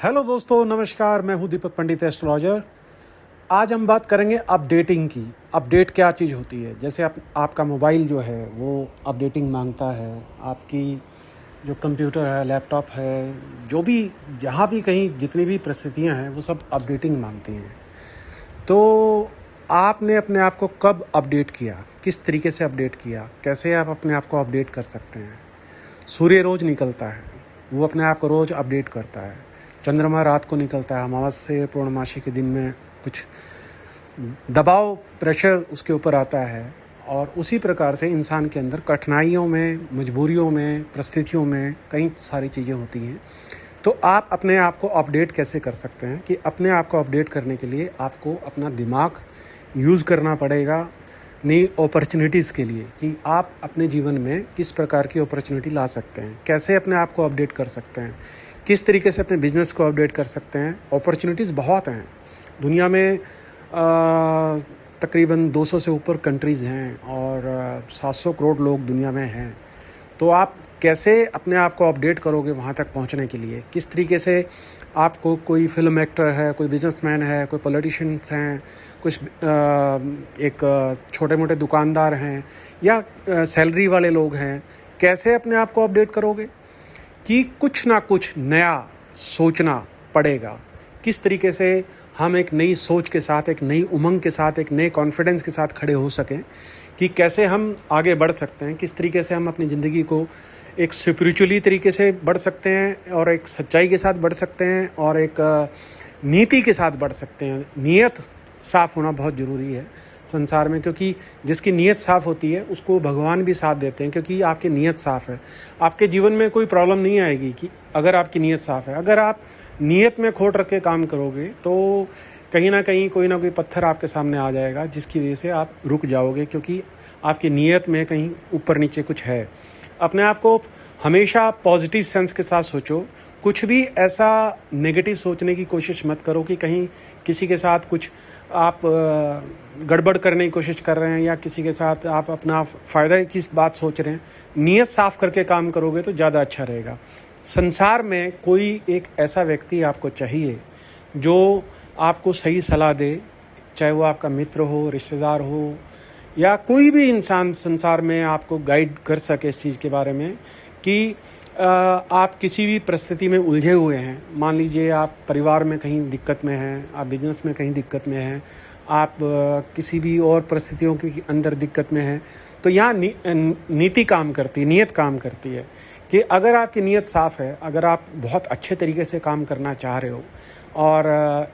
Hello दोस्तों, नमस्कार। मैं हूं दीपक पंडित, एस्ट्रोलॉजर। आज हम बात करेंगे अपडेटिंग की। अपडेट क्या चीज़ होती है। जैसे आपका मोबाइल जो है वो अपडेटिंग मांगता है, आपकी जो कंप्यूटर है, लैपटॉप है, जो भी जहाँ भी कहीं जितनी भी परिस्थितियाँ हैं वो सब अपडेटिंग मांगती हैं। तो आपने अपने आप को कब अपडेट किया, किस तरीके से अपडेट किया, कैसे आप अपने आप को अपडेट कर सकते हैं। सूर्य रोज़ निकलता है, वो अपने आप को रोज़ अपडेट करता है। चंद्रमा रात को निकलता है, अमावस्या पूर्णमासी के दिन में कुछ दबाव, प्रेशर उसके ऊपर आता है। और उसी प्रकार से इंसान के अंदर कठिनाइयों में, मजबूरियों में, परिस्थितियों में कई सारी चीज़ें होती हैं। तो आप अपने आप को अपडेट कैसे कर सकते हैं कि अपने आप को अपडेट करने के लिए आपको अपना दिमाग यूज़ करना पड़ेगा नई अपॉर्चुनिटीज़ के लिए, कि आप अपने जीवन में किस प्रकार की अपॉर्चुनिटी ला सकते हैं, कैसे अपने आप को अपडेट कर सकते हैं, किस तरीके से अपने बिजनेस को अपडेट कर सकते हैं। अपॉर्चुनिटीज़ बहुत हैं दुनिया में। तकरीबन 200 से ऊपर कंट्रीज़ हैं और 700 करोड़ लोग दुनिया में हैं। तो आप कैसे अपने आप को अपडेट करोगे वहाँ तक पहुँचने के लिए। किस तरीके से आपको, कोई फिल्म एक्टर है, कोई बिजनेसमैन है, कोई पॉलिटिशियंस हैं, कुछ एक छोटे मोटे दुकानदार हैं या सैलरी वाले लोग हैं, कैसे अपने आप को अपडेट करोगे कि कुछ ना कुछ नया सोचना पड़ेगा। किस तरीके से हम एक नई सोच के साथ, एक नई उमंग के साथ, एक नए कॉन्फिडेंस के साथ खड़े हो सकें, कि कैसे हम आगे बढ़ सकते हैं, किस तरीके से हम अपनी ज़िंदगी को एक स्पिरिचुअली तरीके से बढ़ सकते हैं और एक सच्चाई के साथ बढ़ सकते हैं और एक नीति के साथ बढ़ सकते हैं। नीयत साफ़ होना बहुत ज़रूरी है संसार में, क्योंकि जिसकी नीयत साफ़ होती है उसको भगवान भी साथ देते हैं, क्योंकि आपकी नीयत साफ़ है। आपके जीवन में कोई प्रॉब्लम नहीं आएगी कि अगर आपकी नीयत साफ़ है। अगर आप नीयत में खोट रख के काम करोगे तो कहीं ना कहीं कोई ना कोई पत्थर आपके सामने आ जाएगा, जिसकी वजह से आप रुक जाओगे, क्योंकि आपकी नीयत में कहीं ऊपर नीचे कुछ है। अपने आप को हमेशा पॉजिटिव सेंस के साथ सोचो। कुछ भी ऐसा नेगेटिव सोचने की कोशिश मत करो कि कहीं किसी के साथ कुछ आप गड़बड़ करने की कोशिश कर रहे हैं या किसी के साथ आप अपना फ़ायदा की बात सोच रहे हैं। नीयत साफ़ करके काम करोगे तो ज़्यादा अच्छा रहेगा। संसार में कोई एक ऐसा व्यक्ति आपको चाहिए जो आपको सही सलाह दे, चाहे वो आपका मित्र हो, रिश्तेदार हो या कोई भी इंसान संसार में आपको गाइड कर सके इस चीज़ के बारे में कि आप किसी भी परिस्थिति में उलझे हुए हैं। मान लीजिए आप परिवार में कहीं दिक्कत में हैं, आप बिजनेस में कहीं दिक्कत में हैं, आप किसी भी और परिस्थितियों के अंदर दिक्कत में हैं, तो यहाँ नीति काम करती है, नीयत काम करती है। कि अगर आपकी नीयत साफ़ है, अगर आप बहुत अच्छे तरीके से काम करना चाह रहे हो और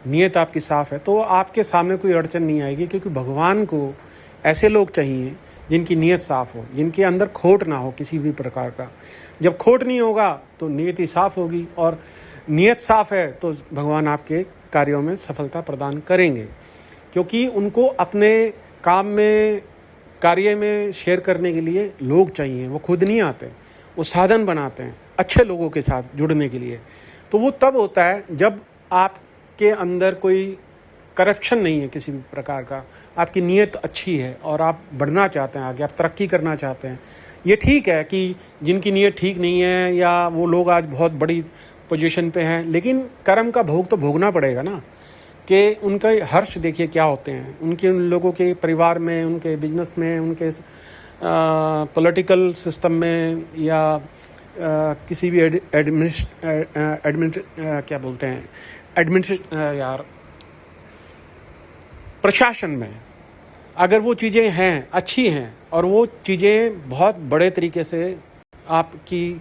नीयत आपकी साफ़ है, तो आपके सामने कोई अड़चन नहीं आएगी, क्योंकि भगवान को ऐसे लोग चाहिए जिनकी नीयत साफ़ हो, जिनके अंदर खोट ना हो किसी भी प्रकार का। जब खोट नहीं होगा तो नीयत ही साफ़ होगी, और नीयत साफ़ है तो भगवान आपके कार्यों में सफलता प्रदान करेंगे, क्योंकि उनको अपने काम में, कार्य में शेयर करने के लिए लोग चाहिए। वो खुद नहीं आते, वो साधन बनाते हैं अच्छे लोगों के साथ जुड़ने के लिए। तो वो तब होता है जब आपके अंदर कोई करप्शन नहीं है किसी भी प्रकार का, आपकी नीयत अच्छी है और आप बढ़ना चाहते हैं आगे, आप तरक्की करना चाहते हैं। ये ठीक है कि जिनकी नीयत ठीक नहीं है या वो लोग आज बहुत बड़ी पोजीशन पे हैं, लेकिन कर्म का भोग तो भोगना पड़ेगा ना। कि उनका हर्ष देखिए क्या होते हैं, उन लोगों के परिवार में, उनके बिजनेस में, उनके पॉलिटिकल सिस्टम में या किसी भी प्रशासन में, अगर वो चीज़ें हैं, अच्छी हैं और वो चीज़ें बहुत बड़े तरीके से आपकी,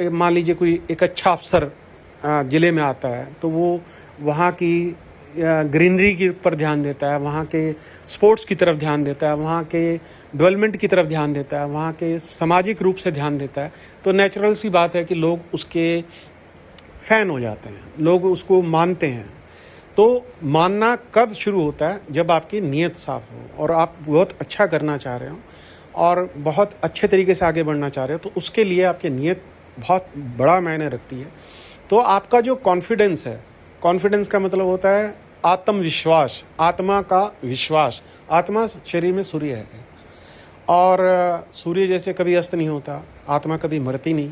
मान लीजिए कोई एक अच्छा अफसर ज़िले में आता है, तो वो वहाँ की ग्रीनरी के ऊपर ध्यान देता है, वहाँ के स्पोर्ट्स की तरफ ध्यान देता है, वहाँ के डेवलपमेंट की तरफ ध्यान देता है, वहाँ के सामाजिक रूप से ध्यान देता है, तो नेचुरल सी बात है कि लोग उसके फ़ैन हो जाते हैं, लोग उसको मानते हैं। तो मानना कब शुरू होता है? जब आपकी नीयत साफ़ हो और आप बहुत अच्छा करना चाह रहे हो और बहुत अच्छे तरीके से आगे बढ़ना चाह रहे हो, तो उसके लिए आपकी नीयत बहुत बड़ा मायने रखती है। तो आपका जो कॉन्फिडेंस है, कॉन्फिडेंस का मतलब होता है आत्मविश्वास, आत्मा का विश्वास। आत्मा शरीर में सूर्य है और सूर्य जैसे कभी अस्त नहीं होता, आत्मा कभी मरती नहीं।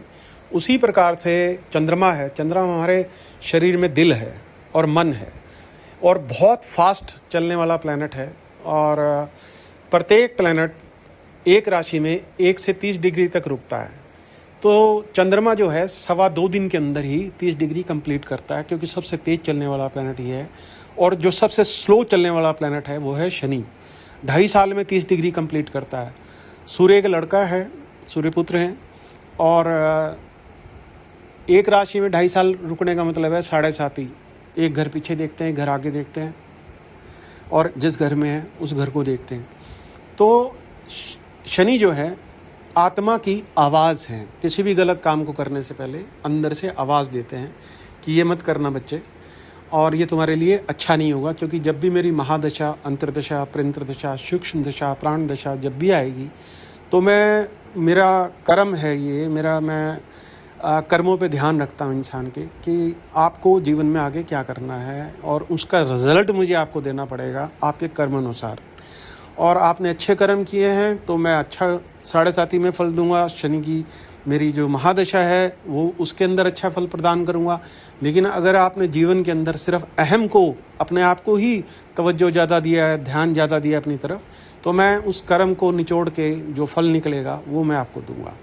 उसी प्रकार से चंद्रमा है। चंद्रमा हमारे शरीर में दिल है और मन है और बहुत फास्ट चलने वाला प्लैनेट है। और प्रत्येक प्लैनेट एक राशि में 1 से 30 डिग्री तक रुकता है। तो चंद्रमा जो है 2.25 दिन के अंदर ही 30 डिग्री कंप्लीट करता है, क्योंकि सबसे तेज़ चलने वाला प्लैनेट ही है। और जो सबसे स्लो चलने वाला प्लैनेट है वो है शनि। 2.5 साल में 30 डिग्री कंप्लीट करता है। सूर्य का लड़का है, सूर्यपुत्र हैं। और एक राशि में 2.5 साल रुकने का मतलब है 7.5 ही। एक घर पीछे देखते हैं, घर आगे देखते हैं, और जिस घर में है उस घर को देखते हैं। तो शनि जो है आत्मा की आवाज़ है। किसी भी गलत काम को करने से पहले अंदर से आवाज़ देते हैं कि ये मत करना बच्चे, और ये तुम्हारे लिए अच्छा नहीं होगा। क्योंकि जब भी मेरी महादशा, अंतर्दशा, प्रंतरदशा, सूक्ष्म दशा, प्राण दशा जब भी आएगी तो मेरा कर्म है ये, मैं कर्मों पे ध्यान रखता हूँ इंसान के, कि आपको जीवन में आगे क्या करना है और उसका रिजल्ट मुझे आपको देना पड़ेगा आपके कर्म अनुसार। और आपने अच्छे कर्म किए हैं तो मैं अच्छा 7.5 में फल दूंगा। शनि की मेरी जो महादशा है वो उसके अंदर अच्छा फल प्रदान करूंगा। लेकिन अगर आपने जीवन के अंदर सिर्फ अहम को, अपने आप को ही तवज्जो ज़्यादा दिया है, ध्यान ज़्यादा दिया अपनी तरफ, तो मैं उस कर्म को निचोड़ के जो फल निकलेगा वो मैं आपको दूंगा।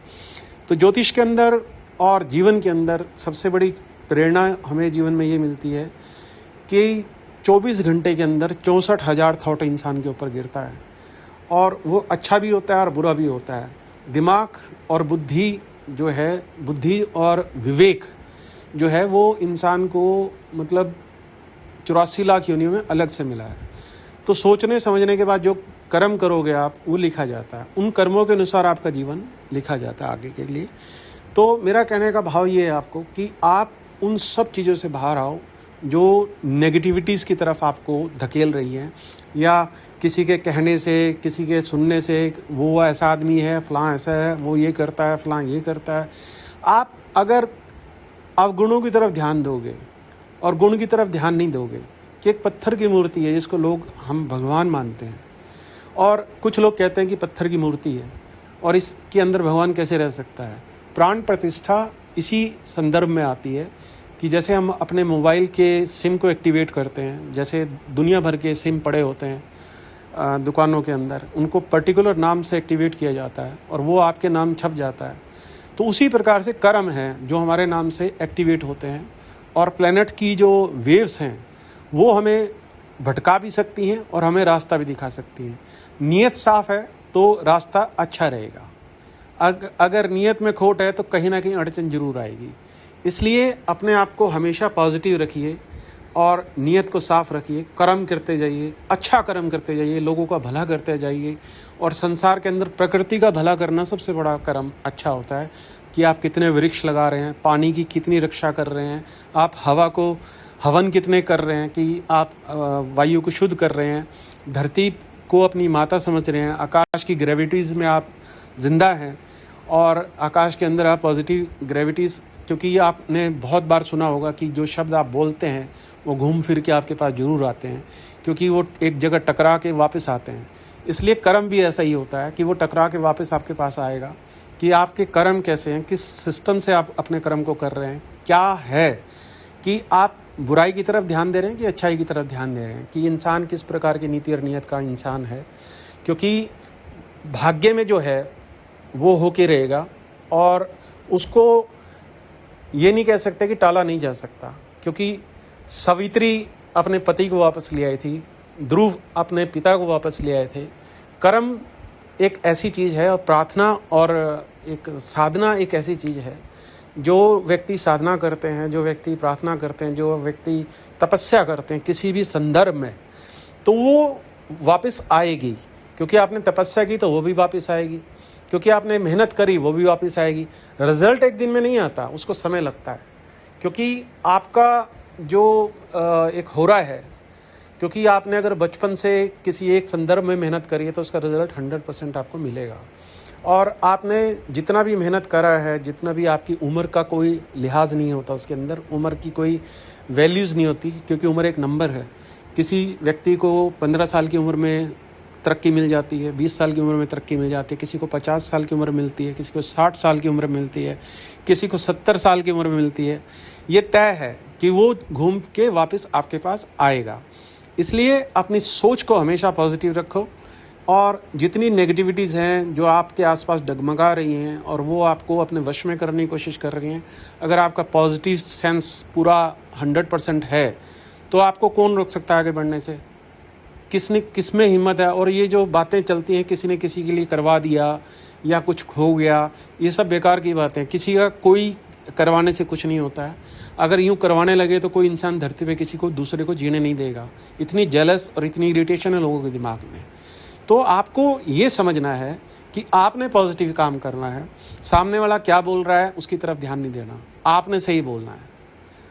तो ज्योतिष के अंदर और जीवन के अंदर सबसे बड़ी प्रेरणा हमें जीवन में ये मिलती है कि 24 घंटे के अंदर 64,000 थॉट इंसान के ऊपर गिरता है, और वो अच्छा भी होता है और बुरा भी होता है। दिमाग और बुद्धि जो है, बुद्धि और विवेक जो है वो इंसान को मतलब 84 लाख योनियों में अलग से मिला है। तो सोचने समझने के बाद जो कर्म करोगे आप, वो लिखा जाता है। उन कर्मों के अनुसार आपका जीवन लिखा जाता है आगे के लिए। तो मेरा कहने का भाव ये है आपको कि आप उन सब चीज़ों से बाहर आओ जो नेगेटिविटीज़ की तरफ आपको धकेल रही हैं, या किसी के कहने से, किसी के सुनने से, वो ऐसा आदमी है, फ़लाँ ऐसा है, वो ये करता है, फ़लाँ ये करता है। आप अगर अवगुणों की तरफ ध्यान दोगे और गुण की तरफ ध्यान नहीं दोगे, कि एक पत्थर की मूर्ति है जिसको हम भगवान मानते हैं, और कुछ लोग कहते हैं कि पत्थर की मूर्ति है और इसके अंदर भगवान कैसे रह सकता है। प्राण प्रतिष्ठा इसी संदर्भ में आती है कि जैसे हम अपने मोबाइल के सिम को एक्टिवेट करते हैं, जैसे दुनिया भर के सिम पड़े होते हैं दुकानों के अंदर, उनको पर्टिकुलर नाम से एक्टिवेट किया जाता है और वो आपके नाम छप जाता है। तो उसी प्रकार से कर्म है जो हमारे नाम से एक्टिवेट होते हैं, और प्लैनेट की जो वेव्स हैं वो हमें भटका भी सकती हैं और हमें रास्ता भी दिखा सकती हैं। नीयत साफ है तो रास्ता अच्छा रहेगा, अगर नीयत में खोट है तो कहीं ना कहीं अड़चन जरूर आएगी। इसलिए अपने आप को हमेशा पॉजिटिव रखिए और नीयत को साफ रखिए, कर्म करते जाइए, अच्छा कर्म करते जाइए, लोगों का भला करते जाइए। और संसार के अंदर प्रकृति का भला करना सबसे बड़ा कर्म अच्छा होता है, कि आप कितने वृक्ष लगा रहे हैं, पानी की कितनी रक्षा कर रहे हैं, आप हवा को हवन कितने कर रहे हैं, कि आप वायु को शुद्ध कर रहे हैं, धरती को अपनी माता समझ रहे हैं, आकाश की ग्रेविटीज़ में आप जिंदा हैं, और आकाश के अंदर आप पॉजिटिव ग्रेविटीज़, क्योंकि ये आपने बहुत बार सुना होगा कि जो शब्द आप बोलते हैं वो घूम फिर के आपके पास जरूर आते हैं, क्योंकि वो एक जगह टकरा के वापस आते हैं। इसलिए कर्म भी ऐसा ही होता है कि वो टकरा के वापस आपके पास आएगा, कि आपके कर्म कैसे हैं, किस सिस्टम से आप अपने कर्म को कर रहे हैं, क्या है कि आप बुराई की तरफ ध्यान दे रहे हैं कि अच्छाई की तरफ ध्यान दे रहे हैं, कि इंसान किस प्रकार की नीति और नियत का इंसान है। क्योंकि भाग्य में जो है वो होके रहेगा, और उसको ये नहीं कह सकते कि टाला नहीं जा सकता। क्योंकि सवित्री अपने पति को वापस ले आई थी, ध्रुव अपने पिता को वापस ले आए थे। कर्म एक ऐसी चीज़ है, और प्रार्थना और एक साधना एक ऐसी चीज़ है, जो व्यक्ति साधना करते हैं, जो व्यक्ति प्रार्थना करते हैं, जो व्यक्ति तपस्या करते हैं किसी भी संदर्भ में, तो वो वापस आएगी। क्योंकि आपने तपस्या की तो वो भी वापस आएगी, क्योंकि आपने मेहनत करी वो भी वापस आएगी। रिजल्ट एक दिन में नहीं आता, उसको समय लगता है। क्योंकि आपका जो एक हो रहा है, क्योंकि आपने अगर बचपन से किसी एक संदर्भ में मेहनत करी है तो उसका रिजल्ट 100% आपको मिलेगा। और आपने जितना भी मेहनत करा है, जितना भी, आपकी उम्र का कोई लिहाज नहीं होता उसके अंदर, उम्र की कोई वैल्यूज़ नहीं होती, क्योंकि उम्र एक नंबर है। किसी व्यक्ति को 15 साल की उम्र में तरक्की मिल जाती है, 20 साल की उम्र में तरक्की मिल जाती है, किसी को 50 साल की उम्र मिलती है, किसी को 60 साल की उम्र मिलती है, किसी को 70 साल की उम्र में मिलती है। ये तय है कि वो घूम के वापस आपके पास आएगा। इसलिए अपनी सोच को हमेशा पॉजिटिव रखो, और जितनी नेगेटिविटीज़ हैं जो आपके आसपास डगमगा रही हैं और वो आपको अपने वश में करने की कोशिश कर रही हैं, अगर आपका पॉजिटिव सेंस पूरा 100% है तो आपको कौन रोक सकता है आगे बढ़ने से? किस में हिम्मत है? और ये जो बातें चलती हैं किसी ने किसी के लिए करवा दिया या कुछ खो गया, ये सब बेकार की बातें। किसी का कोई करवाने से कुछ नहीं होता है। अगर यूँ करवाने लगे तो कोई इंसान धरती पे किसी को दूसरे को जीने नहीं देगा। इतनी जेलस और इतनी इरिटेशन है लोगों के दिमाग में। तो आपको ये समझना है कि आपने पॉजिटिव काम करना है। सामने वाला क्या बोल रहा है उसकी तरफ ध्यान नहीं देना, आपने सही बोलना है,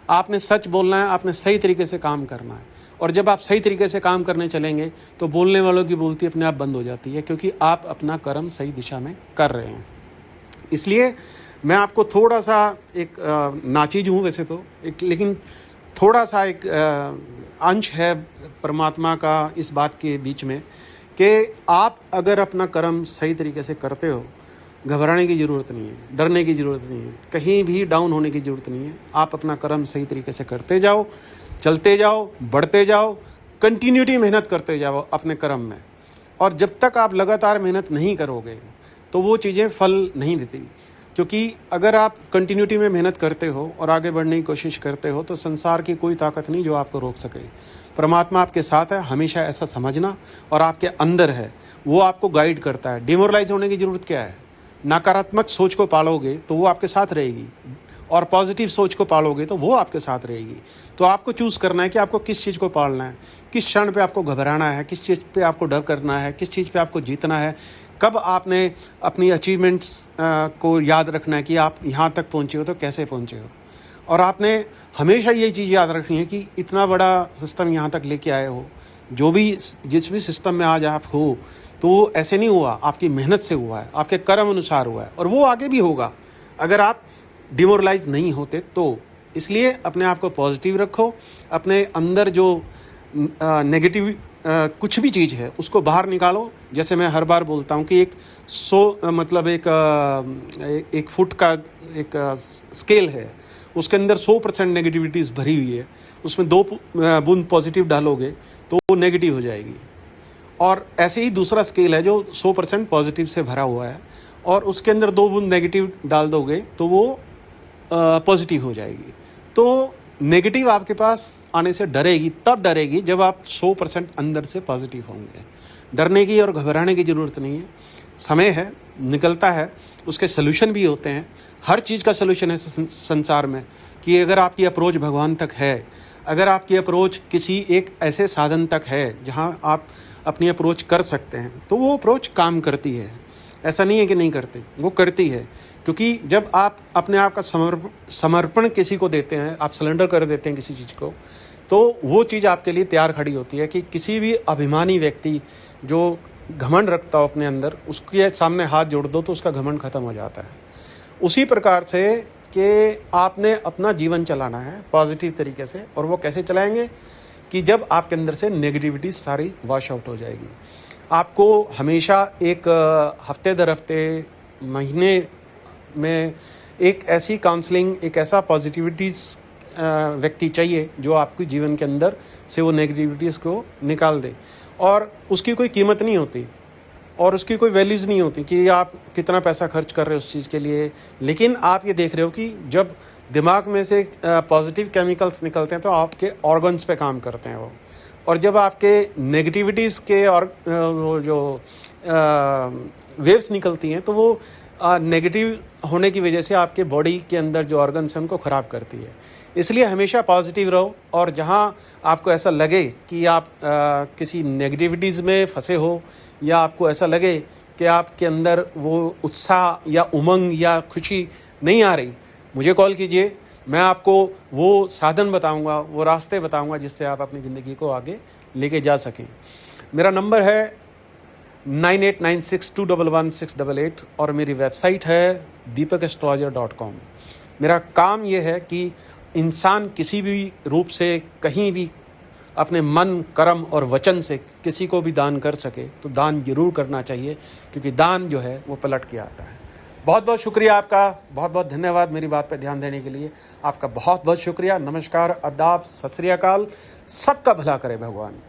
आपने सच बोलना है, आपने सही तरीके से काम करना है। और जब आप सही तरीके से काम करने चलेंगे तो बोलने वालों की बोलती अपने आप बंद हो जाती है, क्योंकि आप अपना कर्म सही दिशा में कर रहे हैं। इसलिए मैं आपको थोड़ा सा एक नाचीज हूँ वैसे तो, लेकिन थोड़ा सा एक अंश है परमात्मा का इस बात के बीच में कि आप अगर अपना कर्म सही तरीके से करते हो, घबराने की ज़रूरत नहीं है, डरने की ज़रूरत नहीं है, कहीं भी डाउन होने की ज़रूरत नहीं है। आप अपना कर्म सही तरीके से करते जाओ, चलते जाओ, बढ़ते जाओ, कंटिन्यूटी मेहनत करते जाओ अपने कर्म में। और जब तक आप लगातार मेहनत नहीं करोगे तो वो चीज़ें फल नहीं देती, क्योंकि अगर आप कंटिन्यूटी में मेहनत करते हो और आगे बढ़ने की कोशिश करते हो तो संसार की कोई ताकत नहीं जो आपको रोक सके। परमात्मा आपके साथ है, हमेशा ऐसा समझना, और आपके अंदर है, वो आपको गाइड करता है। डिमोरलाइज होने की ज़रूरत क्या है? नकारात्मक सोच को पालोगे तो वो आपके साथ रहेगी, और पॉजिटिव सोच को पालोगे तो वो आपके साथ रहेगी। तो आपको चूज़ करना है कि आपको किस चीज़ को पालना है, किस क्षण पे आपको घबराना है, किस चीज़ पे आपको डर करना है, किस चीज़ पे आपको जीतना है, कब आपने अपनी अचीवमेंट्स को याद रखना है कि आप यहाँ तक पहुँचे हो तो कैसे पहुँचे हो। और आपने हमेशा ये चीज़ याद रखनी है कि इतना बड़ा सिस्टम यहाँ तक लेके आए हो, जो भी जिस भी सिस्टम में आज आप हो, तो वो ऐसे नहीं हुआ, आपकी मेहनत से हुआ है, आपके कर्म अनुसार हुआ है, और वो आगे भी होगा अगर आप डिमोरलाइज नहीं होते तो। इसलिए अपने आप को पॉजिटिव रखो, अपने अंदर जो नेगेटिव कुछ भी चीज़ है उसको बाहर निकालो। जैसे मैं हर बार बोलता हूँ कि एक फुट का एक स्केल है, उसके अंदर 100% नेगेटिविटीज़ भरी हुई है, उसमें 2 बूंद पॉजिटिव डालोगे तो वो नेगेटिव हो जाएगी। और ऐसे ही दूसरा स्केल है जो 100% पॉजिटिव से भरा हुआ है, और उसके अंदर 2 बूंद नेगेटिव डाल दोगे तो वो पॉजिटिव हो जाएगी। तो नेगेटिव आपके पास आने से डरेगी, तब डरेगी जब आप 100% अंदर से पॉजिटिव होंगे। डरने की और घबराने की ज़रूरत नहीं है, समय है, निकलता है, उसके सलूशन भी होते हैं। हर चीज़ का सलूशन है संसार में, कि अगर आपकी अप्रोच भगवान तक है, अगर आपकी अप्रोच किसी एक ऐसे साधन तक है जहाँ आप अपनी अप्रोच कर सकते हैं, तो वो अप्रोच काम करती है। ऐसा नहीं है कि नहीं करती, वो करती है। क्योंकि जब आप अपने आप का समर्पण किसी को देते हैं, आप सरेंडर कर देते हैं किसी चीज़ को, तो वो चीज़ आपके लिए तैयार खड़ी होती है। कि किसी भी अभिमानी व्यक्ति जो घमंड रखता हो अपने अंदर, उसके सामने हाथ जोड़ दो तो उसका घमंड खत्म हो जाता है। उसी प्रकार से कि आपने अपना जीवन चलाना है पॉजिटिव तरीके से, और वो कैसे चलाएंगे कि जब आपके अंदर से नेगेटिविटी सारी वॉश आउट हो जाएगी। आपको हमेशा एक हफ्ते दर हफ्ते, महीने में एक ऐसी काउंसलिंग, एक ऐसा पॉजिटिविटीज़ व्यक्ति चाहिए जो आपके जीवन के अंदर से वो नेगेटिविटीज़ को निकाल दे। और उसकी कोई कीमत नहीं होती और उसकी कोई वैल्यूज़ नहीं होती कि आप कितना पैसा खर्च कर रहे हो उस चीज़ के लिए। लेकिन आप ये देख रहे हो कि जब दिमाग में से पॉजिटिव केमिकल्स निकलते हैं तो आपके ऑर्गन्स पे काम करते हैं वो, और जब आपके नेगेटिविटीज़ के और जो वेव्स निकलती हैं तो वो नेगेटिव होने की वजह से आपके बॉडी के अंदर जो ऑर्गन्स हैं उनको ख़राब करती है। इसलिए हमेशा पॉजिटिव रहो, और जहाँ आपको ऐसा लगे कि आप किसी नेगेटिविटीज़ में फंसे हो, या आपको ऐसा लगे कि आपके अंदर वो उत्साह या उमंग या खुशी नहीं आ रही, मुझे कॉल कीजिए। मैं आपको वो साधन बताऊंगा, वो रास्ते बताऊंगा जिससे आप अपनी ज़िंदगी को आगे लेके जा सकें। मेरा नंबर है 9896211688 और मेरी वेबसाइट है deepakastrologer.com। मेरा काम ये है कि इंसान किसी भी रूप से कहीं भी अपने मन, कर्म और वचन से किसी को भी दान कर सके तो दान जरूर करना चाहिए, क्योंकि दान जो है वो पलट के आता है। बहुत बहुत शुक्रिया आपका, बहुत बहुत धन्यवाद मेरी बात पे ध्यान देने के लिए। आपका बहुत बहुत शुक्रिया। नमस्कार, आदाब, सत श्री अकाल। सबका भला करे भगवान।